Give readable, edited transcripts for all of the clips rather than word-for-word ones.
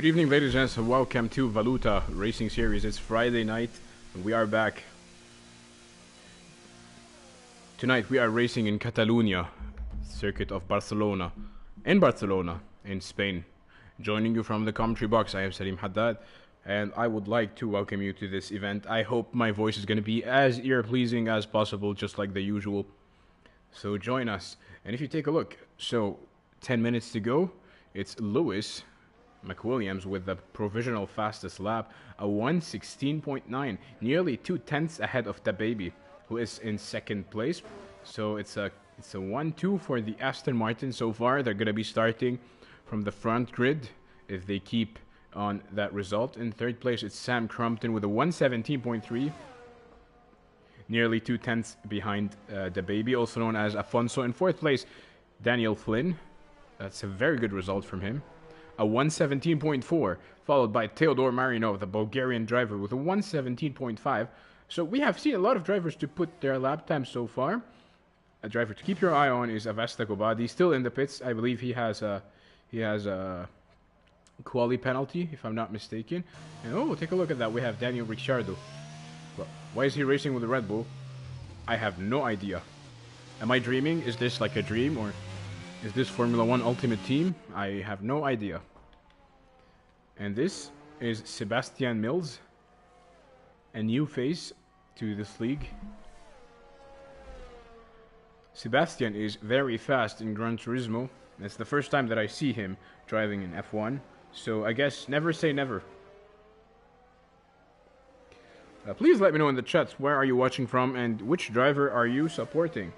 Good evening, ladies and gents. Welcome to Valuta Racing Series. It's Friday night, and we are back. Tonight we are racing in Catalonia, circuit of Barcelona, in Spain. Joining you from the commentary box, I am Salim Haddad, and I would like to welcome you to this event. I hope my voice is going to be as ear-pleasing as possible, just like the usual. So join us. And if you take a look, so 10 minutes to go, it's Lewis McWilliams with the provisional fastest lap, a 1:16.9, nearly 2/10 ahead of the baby, who is in second place. So it's a 1-2 for the Aston Martin so far. They're going to be starting from the front grid if they keep on that result. In third place, it's Sam Crumpton with a 1:17.3, nearly 2/10 behind the baby, also known as Afonso. In fourth place, Daniel Flynn. That's a very good result from him. A 1:17.4, followed by Theodor Marinov, the Bulgarian driver, with a 1:17.5. So we have seen a lot of drivers to put their lap time so far. A driver to keep your eye on is Avesta Gobadi, still in the pits. I believe he has a quali penalty, if I'm not mistaken. And oh, take a look at that. We have Daniel Ricciardo. Well, why is he racing with the Red Bull? I have no idea. Am I dreaming? Is this like a dream, or is this Formula 1 Ultimate Team? I have no idea. And this is Sebastian Mills, a new face to this league. Sebastian is very fast in Gran Turismo. It's the first time that I see him driving in F1. So I guess never say never. Please let me know in the chats where are you watching from and which driver are you supporting.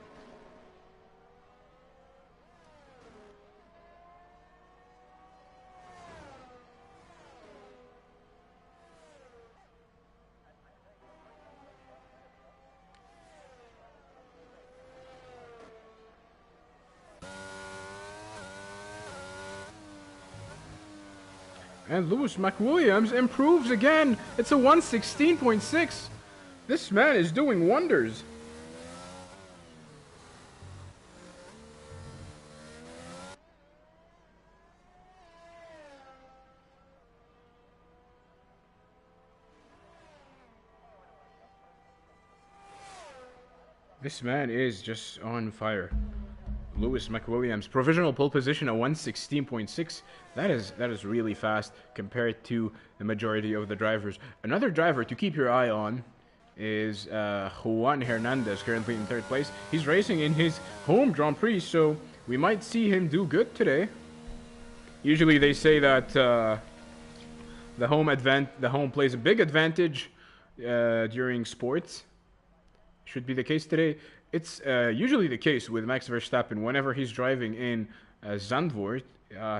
And Lewis McWilliams improves again. It's a 1:16.6. This man is doing wonders. This man is just on fire. Lewis McWilliams, provisional pole position at 1:16.6. That is really fast compared to the majority of the drivers. Another driver to keep your eye on is Juan Hernandez, currently in third place. He's racing in his home Grand Prix, so we might see him do good today. Usually they say that the home plays a big advantage during sports. Should be the case today. It's usually the case with Max Verstappen. Whenever he's driving in Zandvoort,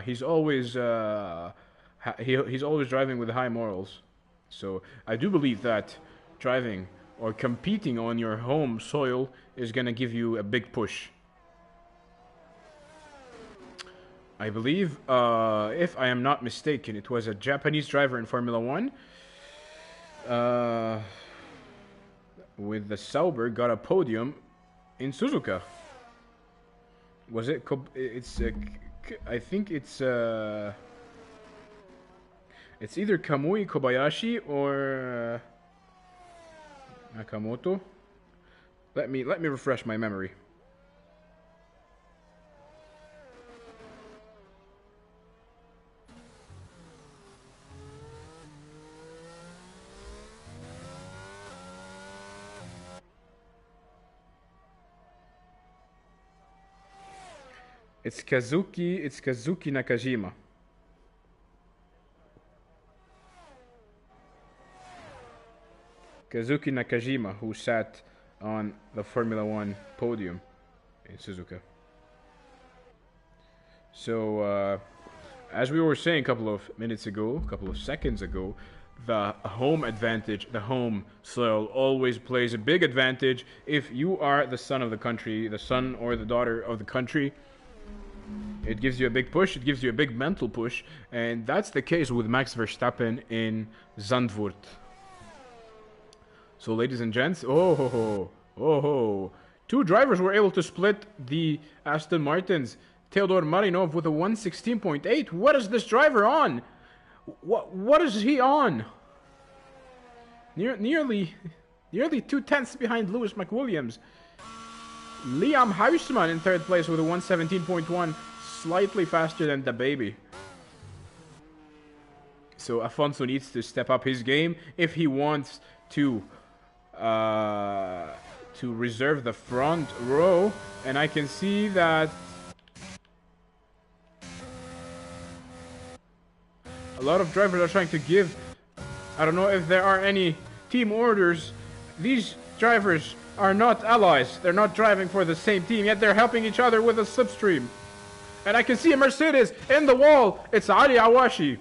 he's always driving with high morals. So I do believe that driving or competing on your home soil is going to give you a big push. I believe, if I am not mistaken, it was a Japanese driver in Formula 1. With the Sauber, got a podium in Suzuka. Was it? I think it's either Kamui Kobayashi or Nakamoto. Let me refresh my memory. It's Kazuki Nakajima. Kazuki Nakajima, who sat on the Formula 1 podium in Suzuka. So, as we were saying a couple of seconds ago, the home advantage, the home soil always plays a big advantage. If you are the son of the country, the son or the daughter of the country, it gives you a big push, it gives you a big mental push, and that's the case with Max Verstappen in Zandvoort. So, ladies and gents, two drivers were able to split the Aston Martins. Theodor Marinov with a 1:16.8. What is this driver on? What is he on? Nearly 2/10 behind Lewis McWilliams. Liam Huisman in third place with a 117.1, slightly faster than the baby. So Afonso needs to step up his game if he wants to reserve the front row. And I can see that a lot of drivers are trying to give. I don't know if there are any team orders. These drivers are not allies. They're not driving for the same team, yet they're helping each other with a slipstream. And I can see a Mercedes in the wall. It's Ali Awashi.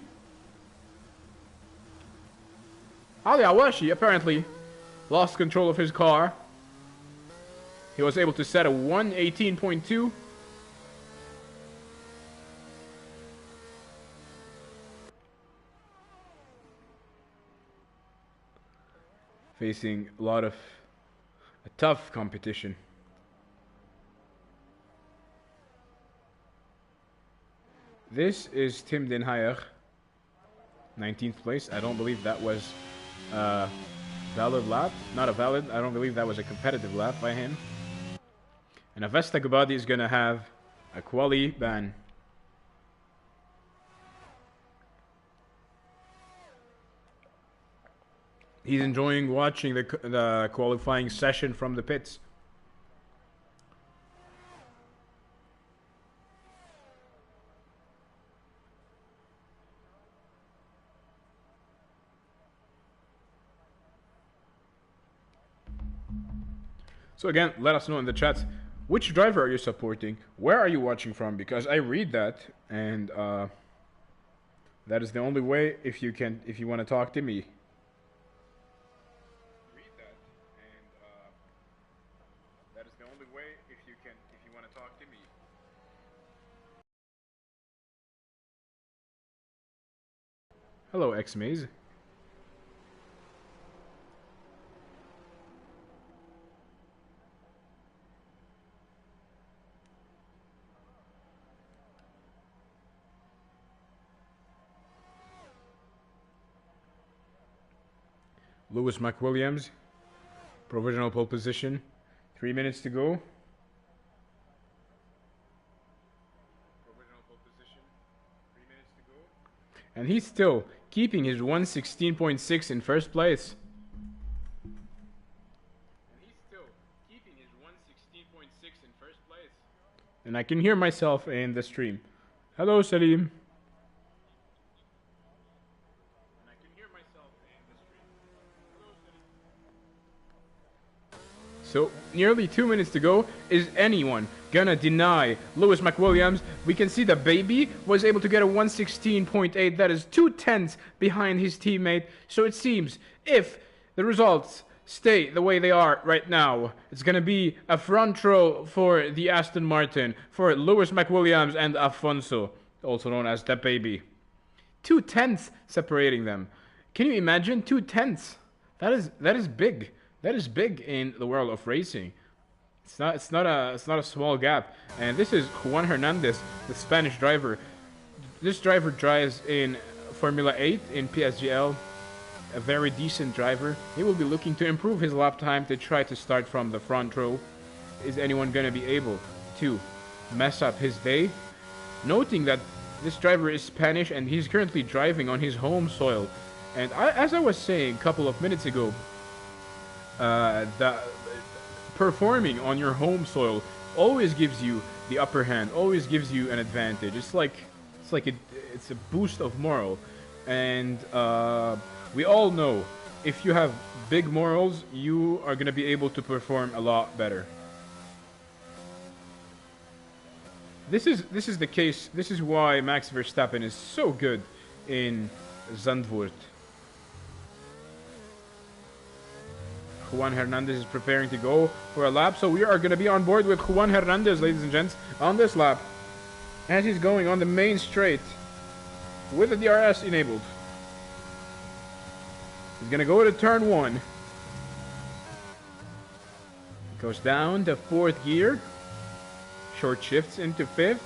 Ali Awashi apparently lost control of his car. He was able to set a 118.2. Facing a lot of tough competition. This is Tim Den Hayer, 19th place. I don't believe that was a valid lap. Not a valid. I don't believe that was a competitive lap by him. And Avesta Gubadi is going to have a quali ban. He's enjoying watching the qualifying session from the pits. So again, let us know in the chat, which driver are you supporting? Where are you watching from? Because I read that, and that is the only way if you want to talk to me. That is the only way if you want to talk to me. Hello, X-Maze. Lewis McWilliams, provisional pole position, 3 minutes to go. Provisional pole position, 3 minutes to go. And he's still keeping his 116.6 in first place. And I can hear myself in the stream. Hello, Salim. So, nearly 2 minutes to go. Is anyone gonna deny Lewis McWilliams? We can see the baby was able to get a 116.8. That is 2/10 behind his teammate. So it seems if the results stay the way they are right now, it's gonna be a front row for the Aston Martin, for Lewis McWilliams and Afonso, also known as the baby. 2/10 separating them. Can you imagine 2/10? That is big. That is big in the world of racing. It's not a small gap. And this is Juan Hernandez, the Spanish driver. This driver drives in Formula 8 in PSGL. A very decent driver. He will be looking to improve his lap time to try to start from the front row. Is anyone going to be able to mess up his day? Noting that this driver is Spanish and he's currently driving on his home soil. And as I was saying a couple of minutes ago, performing on your home soil always gives you the upper hand, always gives you an advantage. It's a boost of morale, and we all know if you have big morals, you are gonna be able to perform a lot better. This is the case. This is why Max Verstappen is so good in Zandvoort. Juan Hernandez is preparing to go for a lap, so we are going to be on board with Juan Hernandez, ladies and gents, on this lap. As he's going on the main straight with the DRS enabled. He's going to go to turn 1. Goes down to 4th gear. Short shifts into 5th.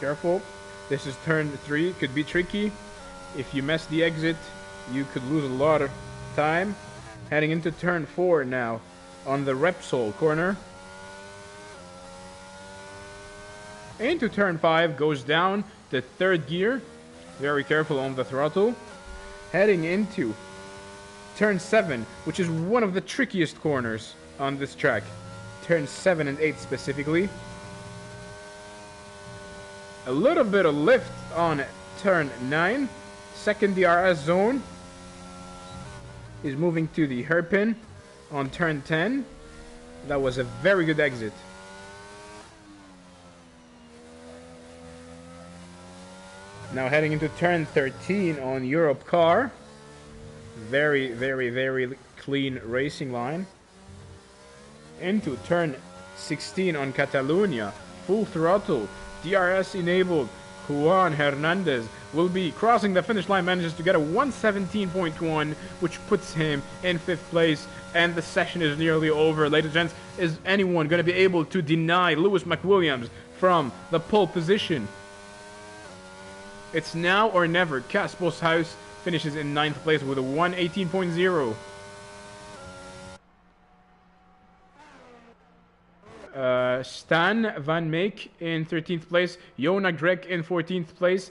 Careful. This is turn 3. Could be tricky. If you miss the exit, you could lose a lot of time. Heading into turn 4 now on the Repsol corner. Into turn 5, goes down to 3rd gear. Very careful on the throttle. Heading into turn 7, which is one of the trickiest corners on this track. Turn 7 and 8 specifically. A little bit of lift on turn 9. Second DRS zone. Is moving to the hairpin on turn 10. That was a very good exit. Now heading into turn 13 on Europe car. Very, very, very clean racing line. Into turn 16 on Catalonia. Full throttle. DRS enabled. Juan Hernandez will be crossing the finish line, manages to get a 117.1, which puts him in 5th place, and the session is nearly over. Ladies and gents, is anyone going to be able to deny Lewis McWilliams from the pole position? It's now or never. Caspos House finishes in 9th place with a 118.0. Stan Van Meek in 13th place. Jona Grek in 14th place.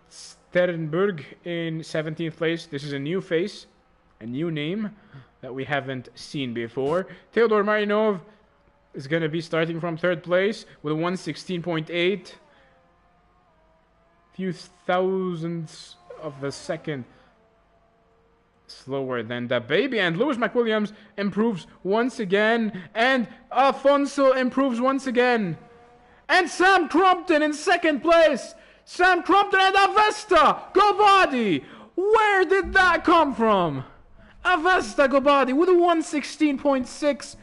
Sternberg in 17th place. This is a new face, a new name that we haven't seen before. Theodor Marinov is going to be starting from 3rd place with a 116.8. Few thousandths of a second slower than the baby, and Lewis McWilliams improves once again, and Alfonso improves once again, and Sam Crompton in 2nd place. Sam Crompton and Avesta Gobadi. Where did that come from? Avesta Gobadi with a 116.6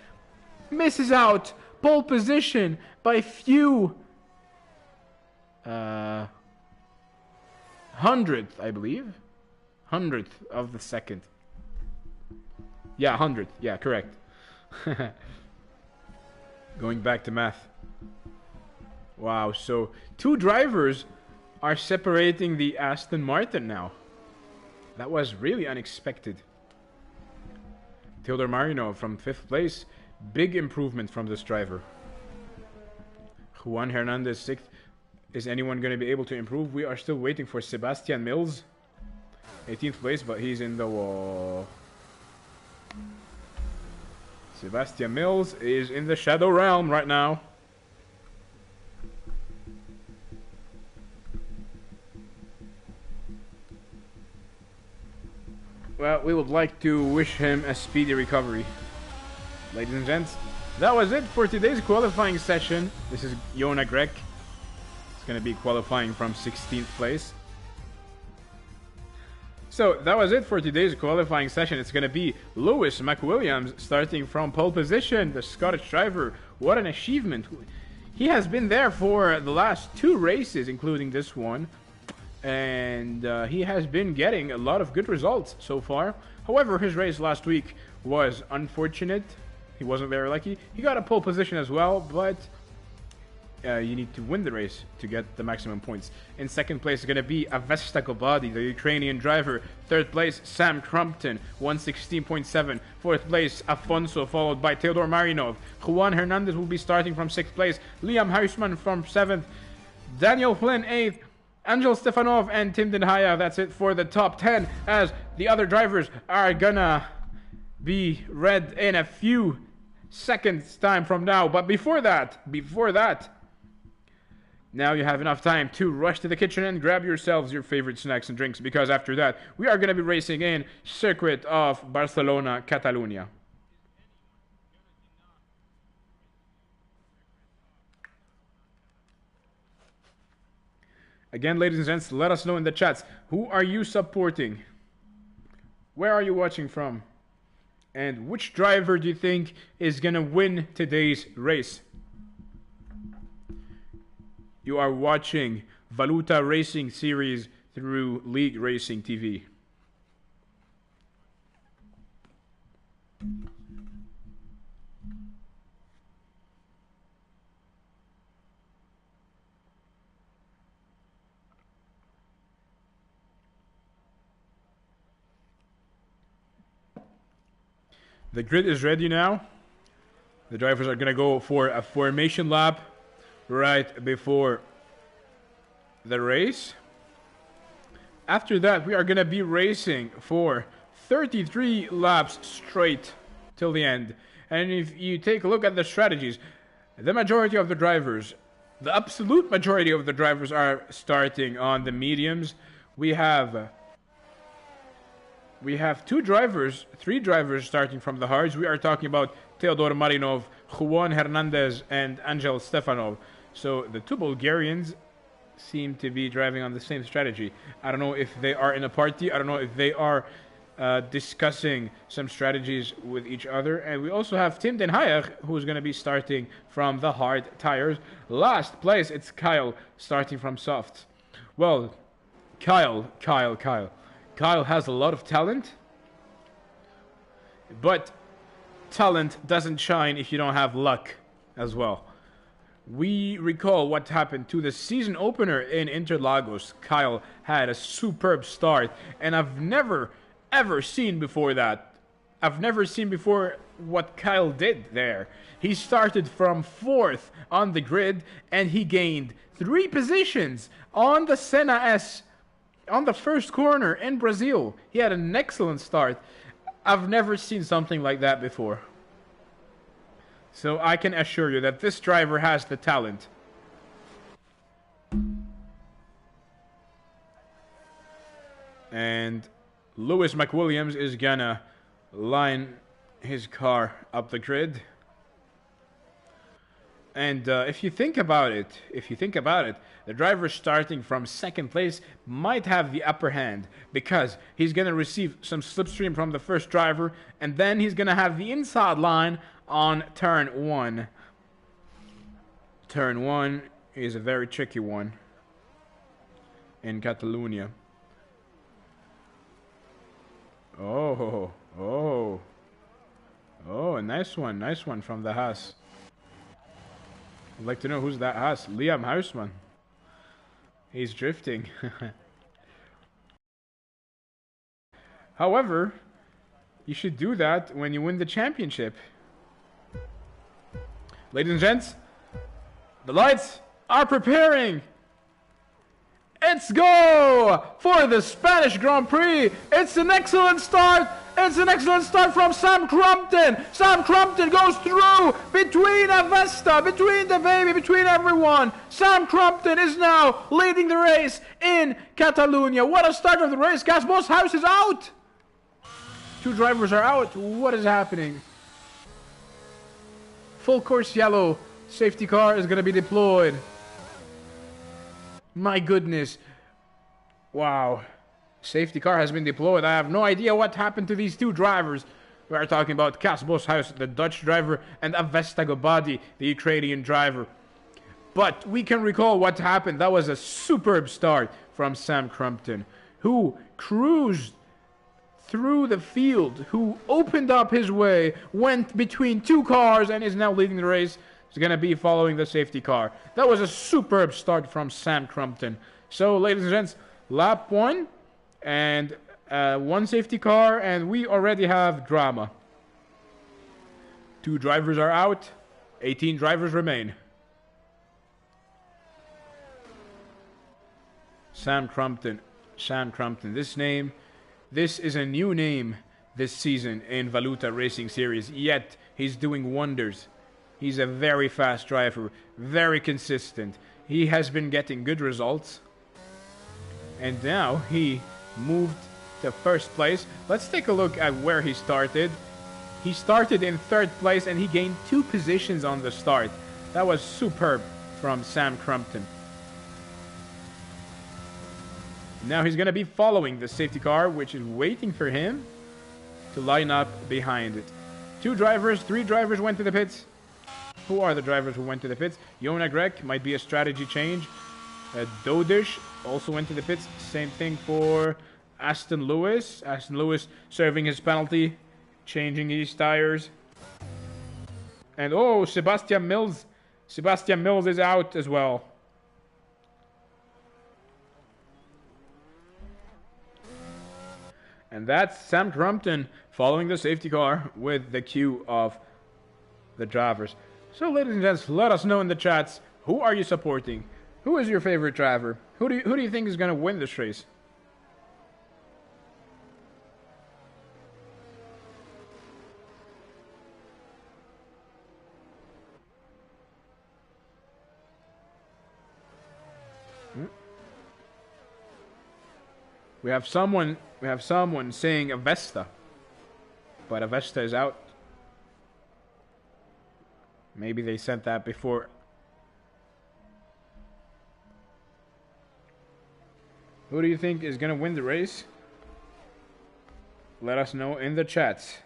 misses out pole position by few hundredth, I believe. 100th of the second. Yeah, 100th. Yeah, correct. Going back to math. Wow, so 2 drivers are separating the Aston Martin now. That was really unexpected. Theodor Marino from 5th place. Big improvement from this driver. Juan Hernandez 6th. Is anyone going to be able to improve? We are still waiting for Sebastian Mills. 18th place, but he's in the wall. Sebastian Mills is in the shadow realm right now. Well, we would like to wish him a speedy recovery. Ladies and gents, that was it for today's qualifying session. This is Jona Grek. He's going to be qualifying from 16th place. So that was it for today's qualifying session. It's going to be Lewis McWilliams starting from pole position, the Scottish driver. What an achievement. He has been there for the last 2 races, including this one. And he has been getting a lot of good results so far. However, his race last week was unfortunate. He wasn't very lucky. He got a pole position as well, but you need to win the race to get the maximum points. In 2nd place is going to be Avesta Gobadi, the Ukrainian driver. 3rd place, Sam Crompton, 116.7. 4th place, Afonso, followed by Theodor Marinov. Juan Hernandez will be starting from 6th place. Liam Huisman from 7th. Daniel Flynn, 8th. Angel Stefanov and Tim Denhaya. That's it for the top 10, as the other drivers are gonna be read in a few seconds time from now. But before that, now you have enough time to rush to the kitchen and grab yourselves your favorite snacks and drinks, because after that, we are going to be racing in Circuit of Barcelona, Catalonia. Again, ladies and gents, let us know in the chats, who are you supporting? Where are you watching from? And which driver do you think is going to win today's race? You are watching Valuta Racing Series through League Racing TV. The grid is ready now. The drivers are gonna go for a formation lap right before the race. After that, we are gonna be racing for 33 laps straight till the end. And if you take a look at the strategies, the majority of the drivers, the absolute majority of the drivers are starting on the mediums. We have three drivers starting from the hards. We are talking about Theodor Marinov, Juan Hernandez, and Angel Stefanov. So the two Bulgarians seem to be driving on the same strategy. I don't know if they are in a party. I don't know if they are discussing some strategies with each other. And we also have Tim Den Hayer, who's going to be starting from the hard tires. Last place, it's Kyle starting from softs. Well, Kyle has a lot of talent, but talent doesn't shine if you don't have luck as well. We recall what happened to the season opener in Interlagos. Kyle had a superb start, and I've never ever seen before that. I've never seen before what Kyle did there. He started from 4th on the grid, and he gained 3 positions on the Senna S on the first corner in Brazil. He had an excellent start. I've never seen something like that before. So I can assure you that this driver has the talent. And Lewis McWilliams is gonna line his car up the grid. And if you think about it, the driver starting from 2nd place might have the upper hand because he's going to receive some slipstream from the first driver, and then he's going to have the inside line on turn 1. Turn 1 is a very tricky one in Catalonia. Oh, a nice one from the Haas. I'd like to know who's that Haas. Liam Hausman. He's drifting. However, you should do that when you win the championship. Ladies and gents, the lights are preparing. Let's go for the Spanish Grand Prix. It's an excellent start. It's an excellent start from Sam Crumpton. Sam Crumpton goes through between Avesta, between the baby, between everyone. Sam Crumpton is now leading the race in Catalonia. What a start of the race. Casbo's house is out. 2 drivers are out. What is happening? Full course yellow. Safety car is going to be deployed. My goodness. Wow. Safety car has been deployed. I have no idea what happened to these 2 drivers. We are talking about Casbo's house, the Dutch driver, and Avesta Gobadi, the Ukrainian driver. But we can recall what happened. That was a superb start from Sam Crumpton, who cruised through the field, who opened up his way, went between 2 cars, and is now leading the race. He's going to be following the safety car. That was a superb start from Sam Crumpton. So, ladies and gents, lap 1 and 1 safety car, and we already have drama. 2 drivers are out. 18 drivers remain. Sam Crumpton. This is a new name this season in Valuta Racing Series, yet he's doing wonders. He's a very fast driver, very consistent. He has been getting good results. And now he moved to 1st place. Let's take a look at where he started. He started in 3rd place and he gained 2 positions on the start. That was superb from Sam Crumpton. Now he's going to be following the safety car, which is waiting for him to line up behind it. 2 drivers, 3 drivers went to the pits. Who are the drivers who went to the pits? Yona Grek might be a strategy change. Dodish also went to the pits. Same thing for Aston Lewis. Aston Lewis serving his penalty, changing his tires. And oh, Sebastian Mills. Sebastian Mills is out as well. And that's Sam Crumpton following the safety car with the queue of the drivers. So, ladies and gents, let us know in the chats, who are you supporting? Who is your favorite driver? Who do you think is going to win this race? We have someone saying Avesta. But Avesta is out. Maybe they sent that before. Who do you think is going to win the race? Let us know in the chats.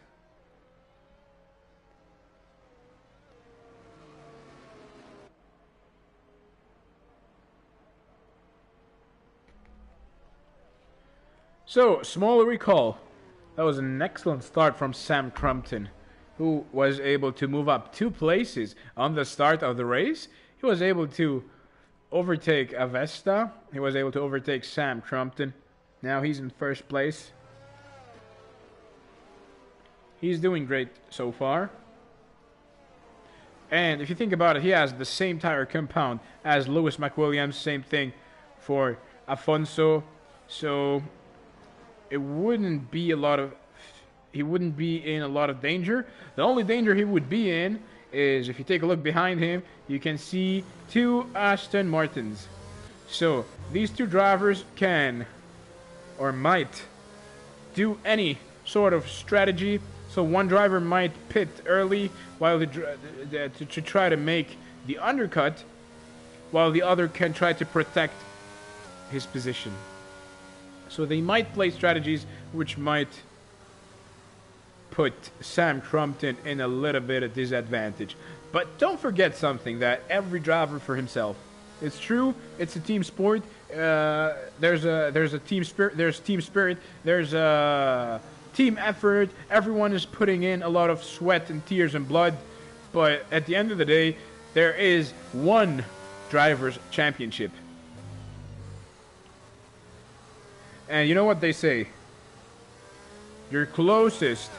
So, small recall. That was an excellent start from Sam Crumpton, who was able to move up 2 places on the start of the race. He was able to overtake Avesta. He was able to overtake Sam Crumpton. Now he's in first place. He's doing great so far. And if you think about it, he has the same tire compound as Lewis McWilliams. Same thing for Afonso. So it wouldn't be a lot of... He wouldn't be in a lot of danger. The only danger he would be in is, if you take a look behind him, you can see 2 Aston Martins. So these 2 drivers can, or might, do any sort of strategy. So one driver might pit early while to try to make the undercut, while the other can try to protect his position. So they might play strategies which might put Sam Crumpton in a little bit of disadvantage. But don't forget something, that every driver for himself. It's true, it's a team sport. There's a team spirit, there's a team effort. Everyone is putting in a lot of sweat and tears and blood. But at the end of the day, there is one driver's championship. And you know what they say? Your closest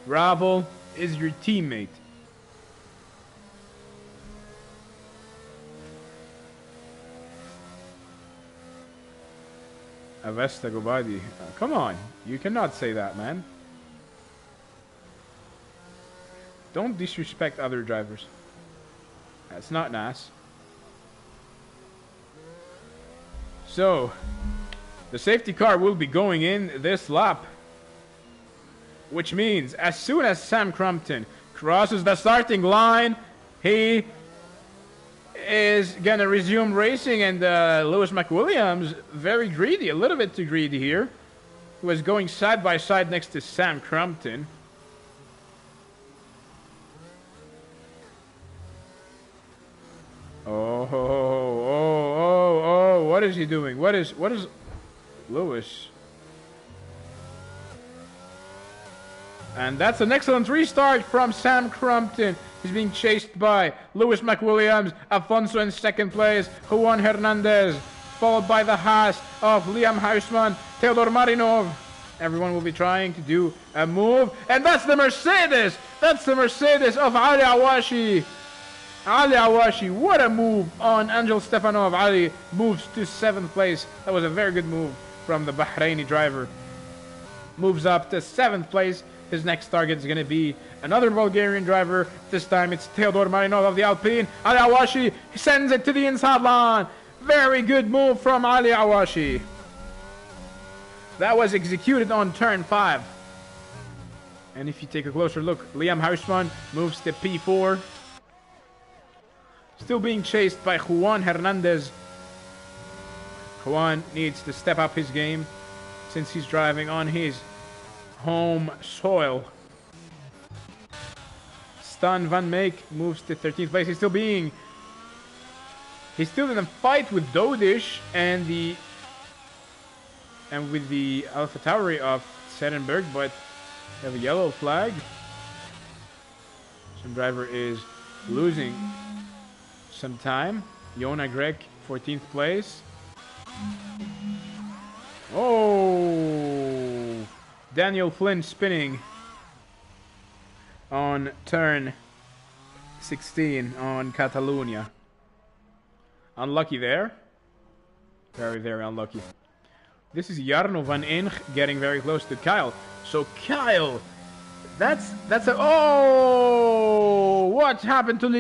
rival is your teammate. Avesta Gobadi. Come on. You cannot say that, man. Don't disrespect other drivers. That's not nice. So, the safety car will be going in this lap. Which means, as soon as Sam Crumpton crosses the starting line, he is gonna resume racing, and Lewis McWilliams, very greedy, a little bit too greedy here. He was going side by side next to Sam Crumpton. Oh, what is he doing? What is Lewis? And that's an excellent restart from Sam Crumpton. He's being chased by Lewis McWilliams, Afonso in second place, Juan Hernandez, followed by the Haas of Liam Huisman, Theodor Marinov. Everyone will be trying to do a move, and that's the Mercedes! That's the Mercedes of Ali Awashi. Ali Awashi, what a move on Angel Stefanov. Ali moves to 7th place. That was a very good move from the Bahraini driver. Moves up to 7th place. His next target is going to be another Bulgarian driver. This time it's Theodor Marinov of the Alpine. Ali Awashi sends it to the inside line. Very good move from Ali Awashi. That was executed on turn 5. And if you take a closer look, Liam Huisman moves to P4. Still being chased by Juan Hernandez. Juan needs to step up his game since he's driving on his home soil. Stan Van Meek moves to 13th place. He's still in a fight with Dodish and with the AlphaTauri of Serenberg, but they have a yellow flag. Some driver is losing some time. Jona Grek, 14th place. Oh! Daniel Flynn spinning on turn 16 on Catalonia. Unlucky there. Very, very unlucky. This is Jarno van Inch getting very close to Kyle. So Kyle, that's a... Oh! What happened to